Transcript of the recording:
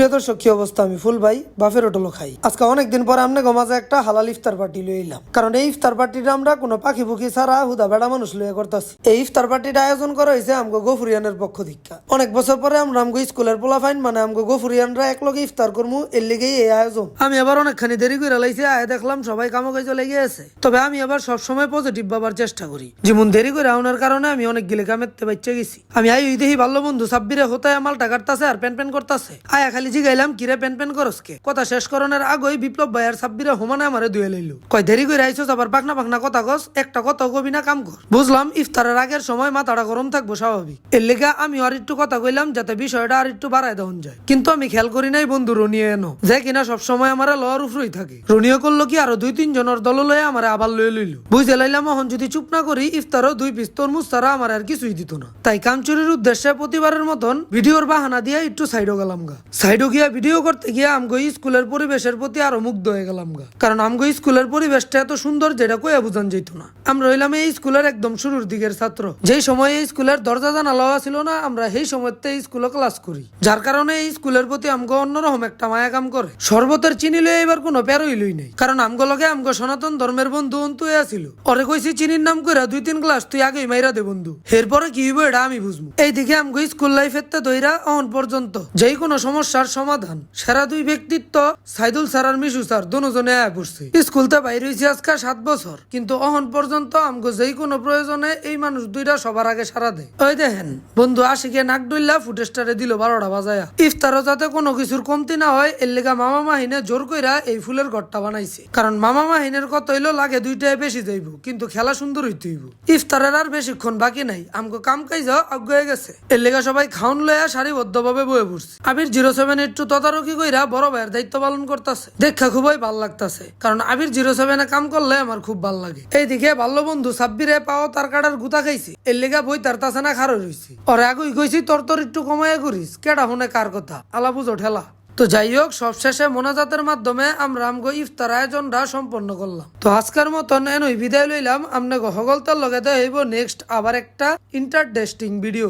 প্রিয় দর্শক, কি অবস্থা? আমি ফুল ভাই বাফের হোটেলও খাই। আজকে অনেকদিন পরে আমরা গমাজে একটা হালাল ইফতার পার্টি লয়ে এলাম, কারণ এই ইফতার পার্টিটা আমরা কোনো পাখি পুখি ছাড়া হুদা বেড়া মানুষ লয়ে করতেছি। এই ইফতার পার্টিটা আয়োজন করা হয়েছে আমগো গফুরিয়ানের পক্ষ থেকে। অনেক বছর পরে আমরা আমগো স্কুলের পোলাফাইন মানে আমগো গফুরিয়ানরা এক লগে ইফতার করবো, এর লেগেই এই আয়োজন। আমি আবার অনেকখানি দেরি করে লাইছি, আয় দেখলাম সবাই কামে চলে গিয়েছে। তবে আমি আবার সবসময় পজিটিভ ভাবার চেষ্টা করি। যেমন দেরি করে আউনার কারণে আমি অনেক গিলে কামেতে বাচ্চা গেছি। আমি আই দেখি ভালো বন্ধু সাব্বিরে হতায় মালটা কাটতাছে আর প্যান করতেছে। আয়া খালি জিগাইলাম কিরে প্যান করসকে। কথা শেষ করণের আগেই বিপ্লব ভাই আর সাব্বিরে হোমানে আমারে দুয়ে লইল। কয় দেরি করে আইছস, আবার পাকনা কথা কস, একটা কথা কবি না কাম কর। বুঝলাম ইফতারের আগের সময় মাথাটা গরম থাকবো স্বাভাবিক, এর লেগে আমি আর একটু কথা কইলাম যাতে বিষয়টা আর একটু বাড়ায় দেওয়া যায়। কিন্তু আমি খেয়াল করি নাই বন্ধু রনিয়ে এনো যে কিনা সবসময় আমার লওয়ার উপরেই থাকে। রনিও করলো কি আরো 2-3 জনের দল লয়ে আমার আবার লয়ে লইল। বুঝে লাইলাম এখন যদি চুপ না করি ইফতারও 2 পিস তরমুজ ছাড়া আমার আর কিছুই দিত না। তাই কামচুরির উদ্দেশ্যে প্রতিবারের মতন ভিডিওর বাহানা দিয়ে একটু সাইডও গেলাম গা। সাইডও গিয়া ভিডিও করতে গিয়া আমগো স্কুলের পরিবেশের প্রতি আরো মুগ্ধ হয়ে গেলাম গা। কারণ আমগো স্কুলের পরিবেশটা এত সুন্দর যেটা কইয়া বুঝান যেত না। আমরা হইলাম এই স্কুলের একদম শুরুর দিকের ছাত্র। যেই সময় এই স্কুলের দরজা জানালা ছিল না, আমরা সেই সময়তে এই স্কুলে ক্লাস করি, যার কারণে এই স্কুলের প্রতি আমগো অন্যরকম একটা মায়া কাম করে। শরবতের চিনি লই এবার কোনো প্যারই লই নাই, কারণ আমগো লগে আমগো সনাতন ধর্মের বন্ধু অন্তু আছিল। ওরে কইছি চিনির নাম কইরা 2-3 গ্লাস তুই আগেই মাইরা দে বন্ধু, এরপরে কি হইব এটা আমি বুঝবো। এইদিকে আমগো স্কুল লাইফেতে দইরা অন পর্যন্ত যেই কোনো সমস্যার সমাধান সেরা 2 ব্যক্তিত্ব সাইদুল স্যার আর মিশু স্যার দুজনে আয়া পড়ছে। স্কুলতে বাইরে হইছি আজকে 7 বছর, কিন্তু অহন পর্যন্ত আমগো যেই কোনো প্রয়োজনে এই মানুষ দুইটা সবার আগে সারা দেয়। ওই দেখেন বন্ধু আশিকে নাক ডইলা ফুটেস্টারে দিল 12টা বাজায়া। ইফতারও যাতে কোনো কিছুর কমতি না হয় এর লেগা মামা মাহিনে জোর কইরা এই ফুলের ঘরটা বানাইছে। কারণ মামা মাহিনের কত হইলো লাগে 2টায় বেশি যাইব, কিন্তু খেলা সুন্দর হইতে হইব। ইফতারের আর বেশিক্ষণ বাকি নাই, আমগো কাম কাজ অজ্ঞ হয়ে গেছে। এর লেগা সবাই খাউন লইয়া সারিবদ্ধভাবে বয়ে পড়ছে। আবির 07 একটু তদারকি কইরা বড় ভাইয়ের দায়িত্ব পালন করতেছে, দেখা খুবই ভাল লাগতেছে। কারণ আবির 07 কাম করলে আমার খুব ভাল লাগে। এইদিকে ভালো বন্ধু সাব্বিরে পাও তার কাটার গুতা খাইছি, এর লেগা বই তার তাছে না খারো রইছি। ওরে আগুই কইছি তোর একটু কমাইয়া করিস, কেডা শুনে কার কথা, আলা বুঝো ঠেলা। তো যাই হোক, সবশেষে মোনাজাতের মাধ্যমে আমরা আমগো ইফতার আয়োজনটা সম্পন্ন করলাম। তো আজকের মতন এনই বিদায় লইলাম। আমনে হগলতার লগে হইব নেক্সট আবার একটা ইন্টারেস্টিং ভিডিও।